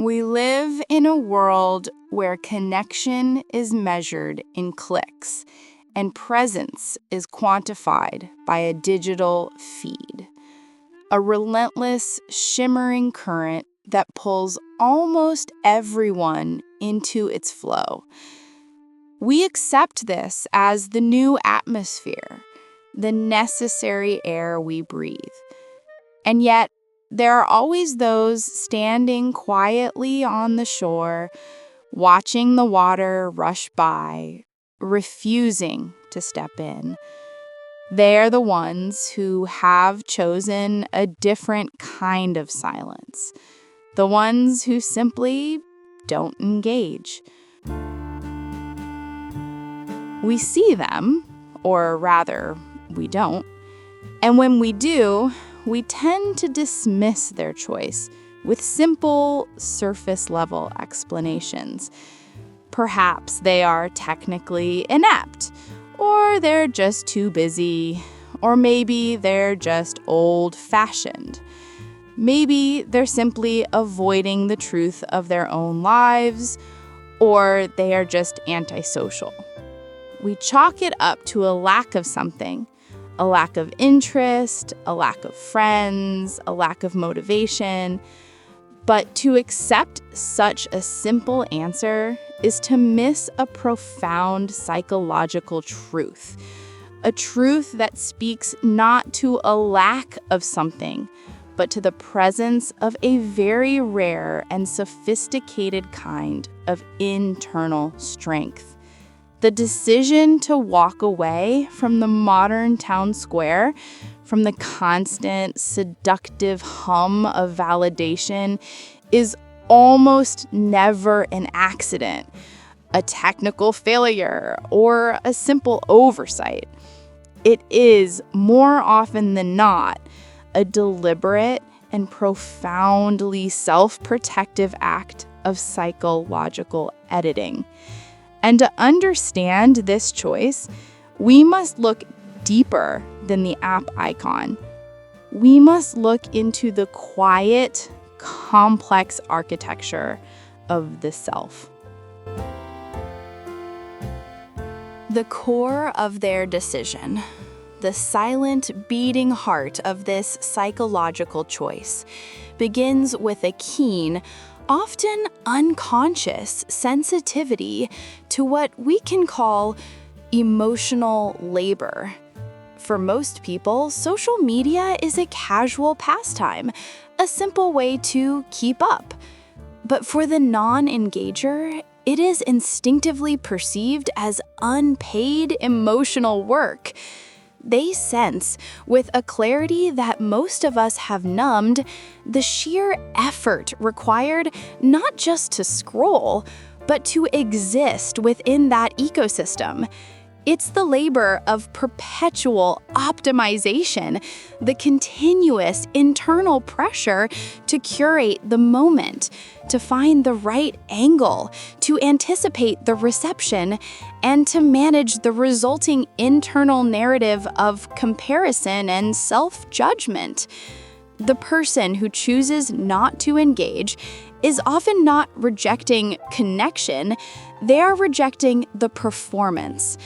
We live in a world where connection is measured in clicks and presence is quantified by a digital feed. A relentless, shimmering current that pulls almost everyone into its flow. We accept this as the new atmosphere, the necessary air we breathe. And yet, there are always those standing quietly on the shore, watching the water rush by, refusing to step in. They're the ones who have chosen a different kind of silence, the ones who simply don't engage. We see them, or rather, we don't, and when we do, we tend to dismiss their choice with simple, surface-level explanations. Perhaps they are technically inept, or they're just too busy, or maybe they're just old-fashioned. Maybe they're simply avoiding the truth of their own lives, or they are just antisocial. We chalk it up to a lack of something. A lack of interest, a lack of friends, a lack of motivation. But to accept such a simple answer is to miss a profound psychological truth. A truth that speaks not to a lack of something, but to the presence of a very rare and sophisticated kind of internal strength. The decision to walk away from the modern town square, from the constant, seductive hum of validation, is almost never an accident, a technical failure, or a simple oversight. It is, more often than not, a deliberate and profoundly self-protective act of psychological editing. And to understand this choice, we must look deeper than the app icon. We must look into the quiet, complex architecture of the self. The core of their decision, the silent beating heart of this psychological choice, begins with a keen, often unconscious sensitivity to what we can call emotional labor. For most people, social media is a casual pastime, a simple way to keep up. But for the non-engager, it is instinctively perceived as unpaid emotional work. They sense, with a clarity that most of us have numbed, the sheer effort required not just to scroll, but to exist within that ecosystem. It's the labor of perpetual optimization, the continuous internal pressure to curate the moment, to find the right angle, to anticipate the reception, and to manage the resulting internal narrative of comparison and self-judgment. The person who chooses not to engage is often not rejecting connection, they are rejecting the performance.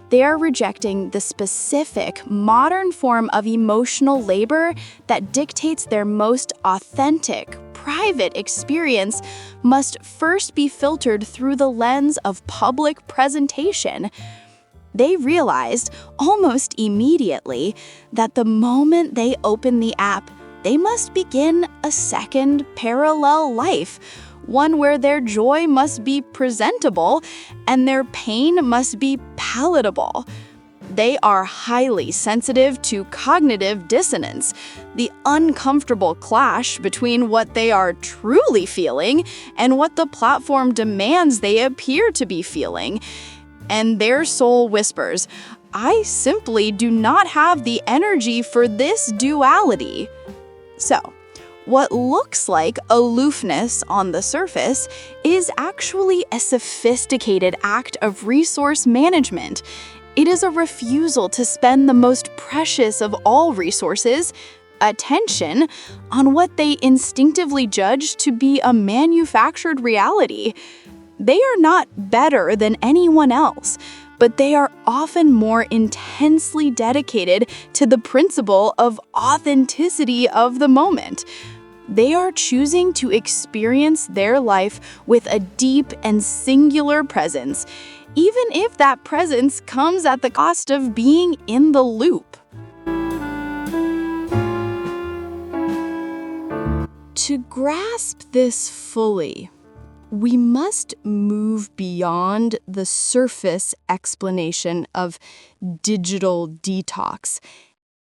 They are rejecting the specific, modern form of emotional labor that dictates their most authentic, private experience must first be filtered through the lens of public presentation. They realized almost immediately that the moment they open the app, they must begin a second parallel life, one where their joy must be presentable and their pain must be palatable. They are highly sensitive to cognitive dissonance, the uncomfortable clash between what they are truly feeling and what the platform demands they appear to be feeling. And their soul whispers, "I simply do not have the energy for this duality." So, what looks like aloofness on the surface is actually a sophisticated act of resource management. It is a refusal to spend the most precious of all resources, attention on what they instinctively judge to be a manufactured reality. They are not better than anyone else, but they are often more intensely dedicated to the principle of authenticity of the moment. They are choosing to experience their life with a deep and singular presence, even if that presence comes at the cost of being in the loop. To grasp this fully, we must move beyond the surface explanation of digital detox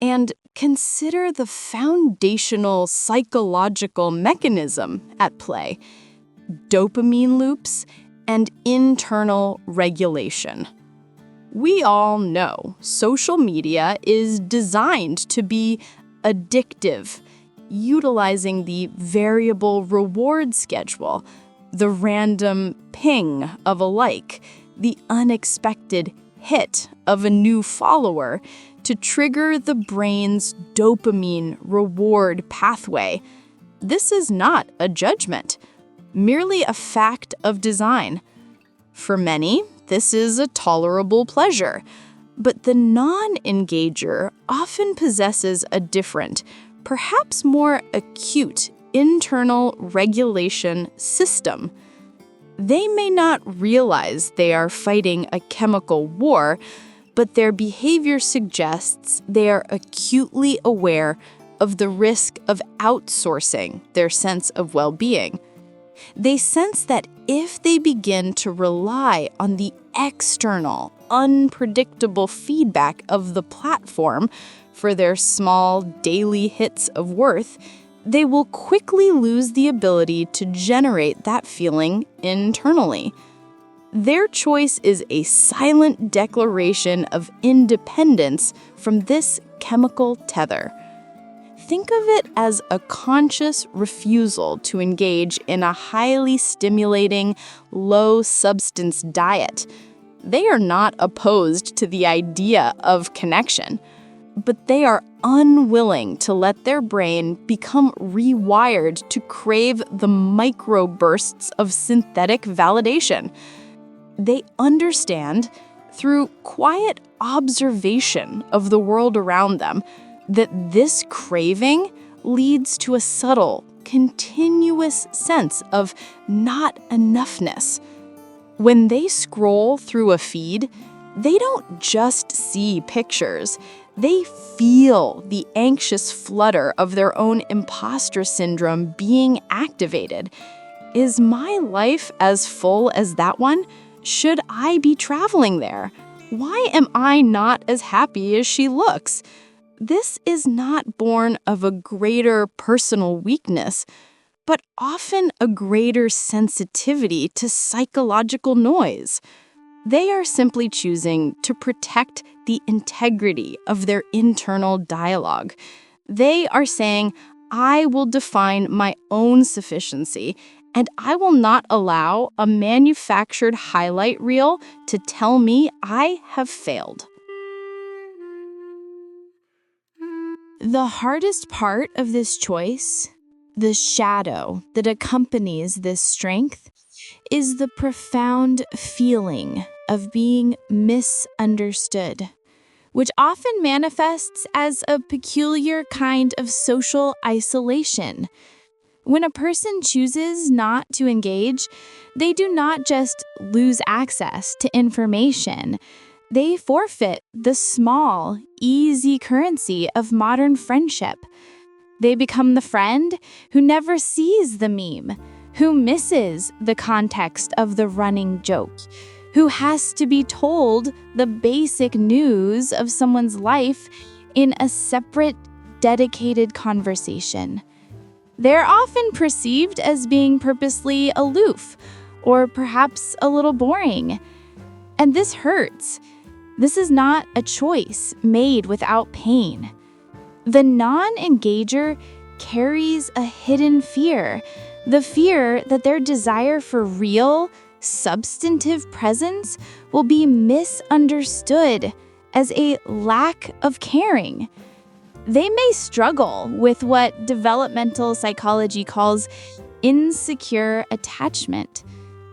and consider the foundational psychological mechanism at play: dopamine loops and internal regulation. We all know social media is designed to be addictive, utilizing the variable reward schedule, the random ping of a like, the unexpected hit of a new follower to trigger the brain's dopamine reward pathway. This is not a judgment, merely a fact of design. For many, this is a tolerable pleasure, but the non-engager often possesses a different, perhaps more acute internal regulation system. They may not realize they are fighting a chemical war, but their behavior suggests they are acutely aware of the risk of outsourcing their sense of well-being. They sense that if they begin to rely on the external, unpredictable feedback of the platform for their small daily hits of worth, they will quickly lose the ability to generate that feeling internally. Their choice is a silent declaration of independence from this chemical tether. Think of it as a conscious refusal to engage in a highly stimulating, low-substance diet. They are not opposed to the idea of connection, but they are unwilling to let their brain become rewired to crave the microbursts of synthetic validation. They understand, through quiet observation of the world around them, that this craving leads to a subtle, continuous sense of not enoughness. When they scroll through a feed, they don't just see pictures. They feel the anxious flutter of their own imposter syndrome being activated. Is my life as full as that one? Should I be traveling there? Why am I not as happy as she looks? This is not born of a greater personal weakness, but often a greater sensitivity to psychological noise. They are simply choosing to protect the integrity of their internal dialogue. They are saying, I will define my own sufficiency, and I will not allow a manufactured highlight reel to tell me I have failed. The hardest part of this choice, the shadow that accompanies this strength, is the profound feeling of being misunderstood, which often manifests as a peculiar kind of social isolation. When a person chooses not to engage, they do not just lose access to information. They forfeit the small, easy currency of modern friendship. They become the friend who never sees the meme, who misses the context of the running joke, who has to be told the basic news of someone's life in a separate, dedicated conversation. They're often perceived as being purposely aloof, or perhaps a little boring. And this hurts. This is not a choice made without pain. The non-engager carries a hidden fear, the fear that their desire for real, substantive presence will be misunderstood as a lack of caring. They may struggle with what developmental psychology calls insecure attachment,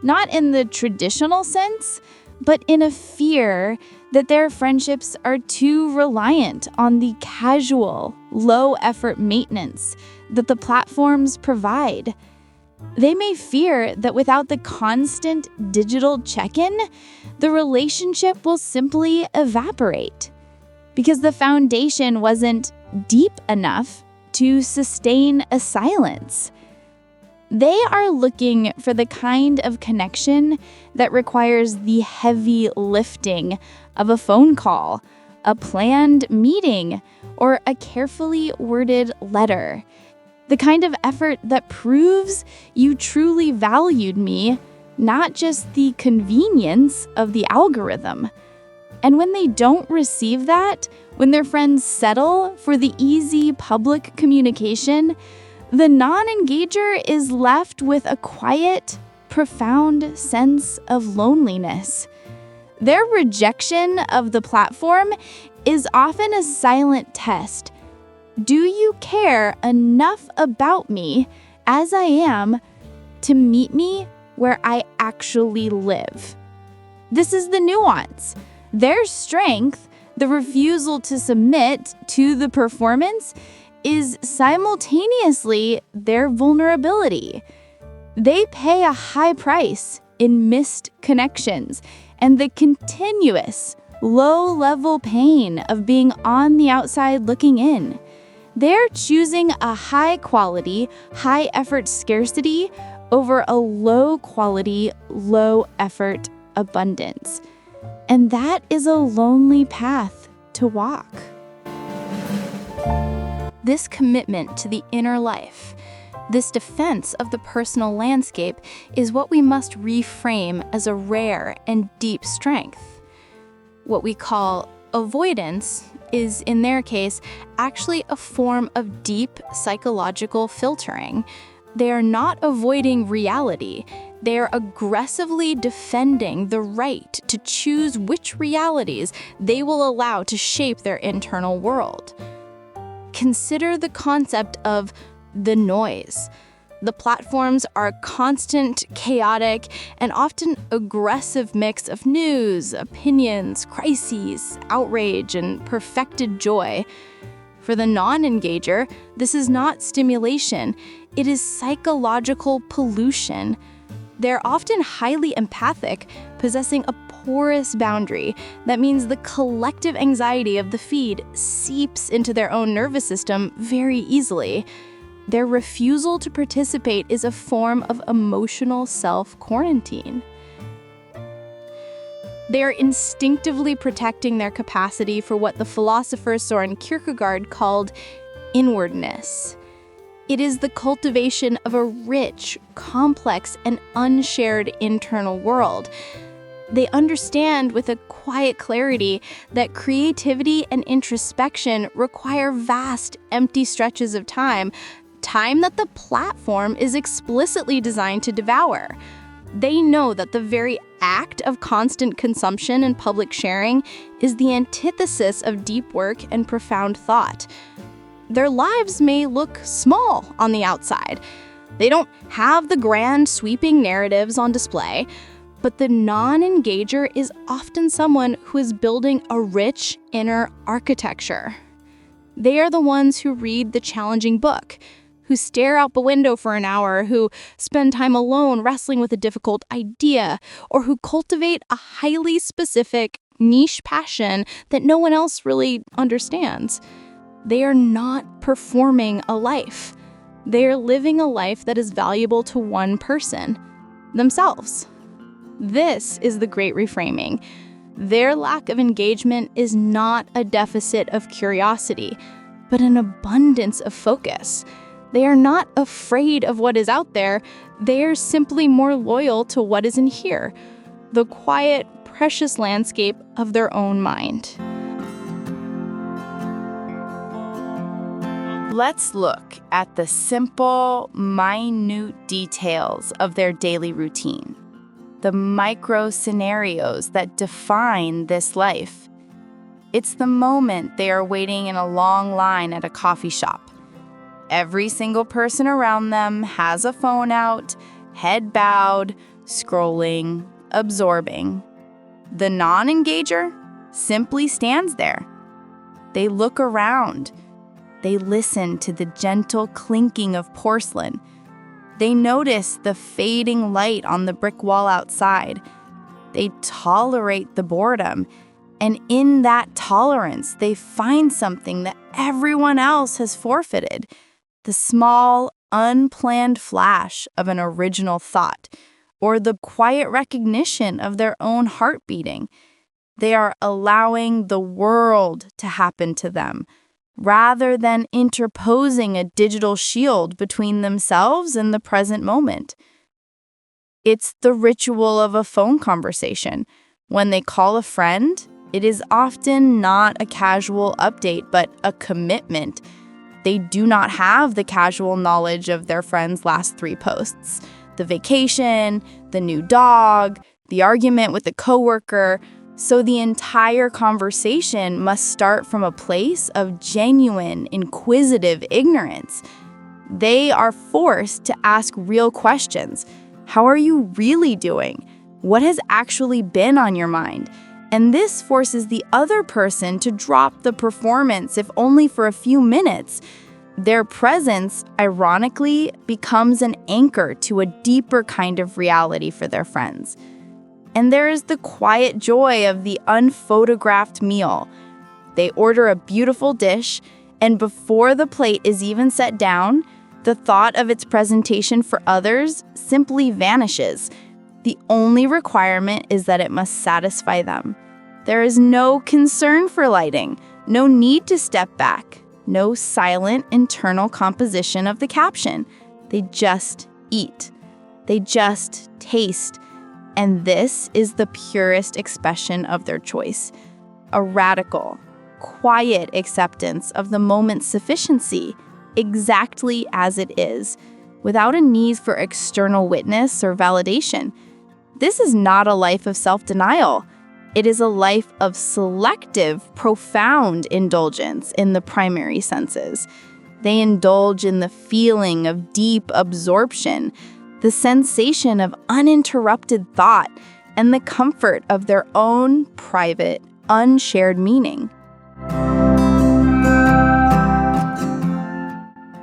not in the traditional sense, but in a fear that their friendships are too reliant on the casual, low-effort maintenance that the platforms provide. They may fear that without the constant digital check-in, the relationship will simply evaporate because the foundation wasn't deep enough to sustain a silence. They are looking for the kind of connection that requires the heavy lifting of a phone call, a planned meeting, or a carefully worded letter. The kind of effort that proves you truly valued me, not just the convenience of the algorithm. And when they don't receive that, when their friends settle for the easy public communication, the non-engager is left with a quiet, profound sense of loneliness. Their rejection of the platform is often a silent test. Do you care enough about me as I am to meet me where I actually live? This is the nuance. Their strength, the refusal to submit to the performance, is simultaneously their vulnerability. They pay a high price in missed connections and the continuous, low-level pain of being on the outside looking in. They're choosing a high-quality, high-effort scarcity over a low-quality, low-effort abundance. And that is a lonely path to walk. This commitment to the inner life, this defense of the personal landscape, is what we must reframe as a rare and deep strength. What we call avoidance is, in their case, actually a form of deep psychological filtering. They are not avoiding reality. They are aggressively defending the right to choose which realities they will allow to shape their internal world. Consider the concept of the noise. The platforms are a constant, chaotic, and often aggressive mix of news, opinions, crises, outrage, and perfected joy. For the non-engager, this is not stimulation. It is psychological pollution. They're often highly empathic, possessing a porous boundary. That means the collective anxiety of the feed seeps into their own nervous system very easily. Their refusal to participate is a form of emotional self-quarantine. They are instinctively protecting their capacity for what the philosopher Soren Kierkegaard called inwardness. It is the cultivation of a rich, complex, and unshared internal world. They understand with a quiet clarity that creativity and introspection require vast, empty stretches of time that the platform is explicitly designed to devour. They know that the very act of constant consumption and public sharing is the antithesis of deep work and profound thought. Their lives may look small on the outside. They don't have the grand, sweeping narratives on display, but the non-engager is often someone who is building a rich inner architecture. They are the ones who read the challenging book, who stare out the window for an hour, who spend time alone wrestling with a difficult idea, or who cultivate a highly specific, niche passion that no one else really understands. They are not performing a life. They are living a life that is valuable to one person, themselves. This is the great reframing. Their lack of engagement is not a deficit of curiosity, but an abundance of focus. They are not afraid of what is out there. They are simply more loyal to what is in here, the quiet, precious landscape of their own mind. Let's look at the simple, minute details of their daily routine, the micro scenarios that define this life. It's the moment they are waiting in a long line at a coffee shop. Every single person around them has a phone out, head bowed, scrolling, absorbing. The non-engager simply stands there. They look around. They listen to the gentle clinking of porcelain. They notice the fading light on the brick wall outside. They tolerate the boredom. And in that tolerance, they find something that everyone else has forfeited. The small, unplanned flash of an original thought, or the quiet recognition of their own heart beating. They are allowing the world to happen to them, rather than interposing a digital shield between themselves and the present moment. It's the ritual of a phone conversation. When they call a friend, it is often not a casual update, but a commitment. They do not have the casual knowledge of their friend's last 3 posts. The vacation, the new dog, the argument with the coworker. So the entire conversation must start from a place of genuine, inquisitive ignorance. They are forced to ask real questions. How are you really doing? What has actually been on your mind? And this forces the other person to drop the performance, if only for a few minutes. Their presence, ironically, becomes an anchor to a deeper kind of reality for their friends. And there is the quiet joy of the unphotographed meal. They order a beautiful dish, and before the plate is even set down, the thought of its presentation for others simply vanishes. The only requirement is that it must satisfy them. There is no concern for lighting, no need to step back, no silent internal composition of the caption. They just eat. They just taste. And this is the purest expression of their choice. A radical, quiet acceptance of the moment's sufficiency, exactly as it is, without a need for external witness or validation. This is not a life of self-denial. It is a life of selective, profound indulgence in the primary senses. They indulge in the feeling of deep absorption, the sensation of uninterrupted thought, and the comfort of their own private, unshared meaning.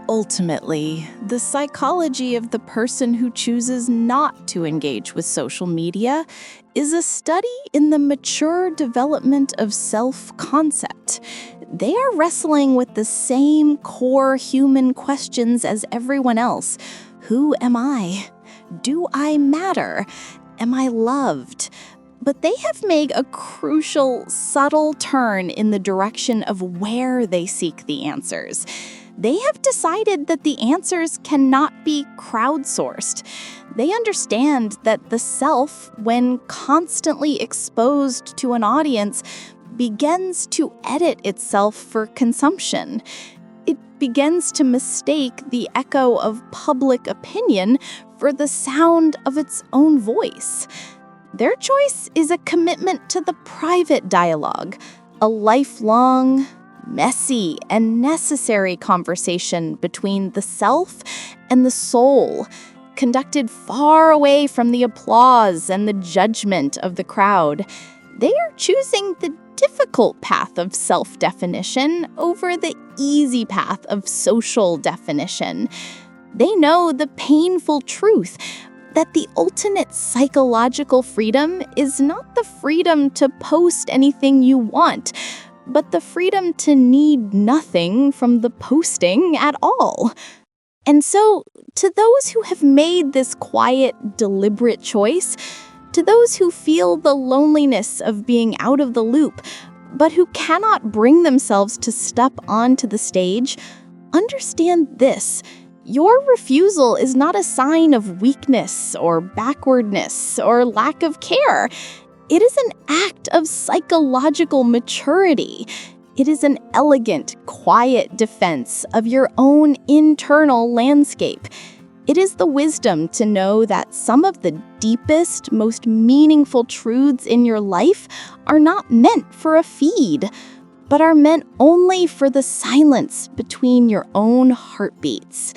Ultimately, the psychology of the person who chooses not to engage with social media is a study in the mature development of self-concept. They are wrestling with the same core human questions as everyone else. Who am I? Do I matter? Am I loved? But they have made a crucial, subtle turn in the direction of where they seek the answers. They have decided that the answers cannot be crowdsourced. They understand that the self, when constantly exposed to an audience, begins to edit itself for consumption. It begins to mistake the echo of public opinion for the sound of its own voice. Their choice is a commitment to the private dialogue, a lifelong, messy, and necessary conversation between the self and the soul, conducted far away from the applause and the judgment of the crowd. They are choosing the difficult path of self-definition over the easy path of social definition. They know the painful truth that the ultimate psychological freedom is not the freedom to post anything you want, but the freedom to need nothing from the posting at all. And so, to those who have made this quiet, deliberate choice, to those who feel the loneliness of being out of the loop, but who cannot bring themselves to step onto the stage, understand this. Your refusal is not a sign of weakness or backwardness or lack of care. It is an act of psychological maturity. It is an elegant, quiet defense of your own internal landscape. It is the wisdom to know that some of the deepest, most meaningful truths in your life are not meant for a feed. but are meant only for the silence between your own heartbeats.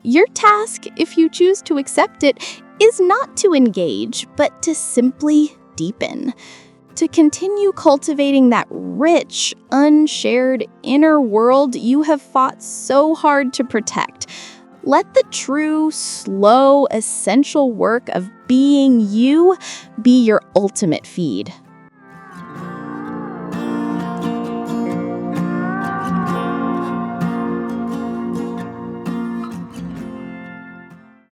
Your task, if you choose to accept it, is not to engage, but to simply deepen. To continue cultivating that rich, unshared inner world you have fought so hard to protect. Let the true, slow, essential work of being you be your ultimate feed.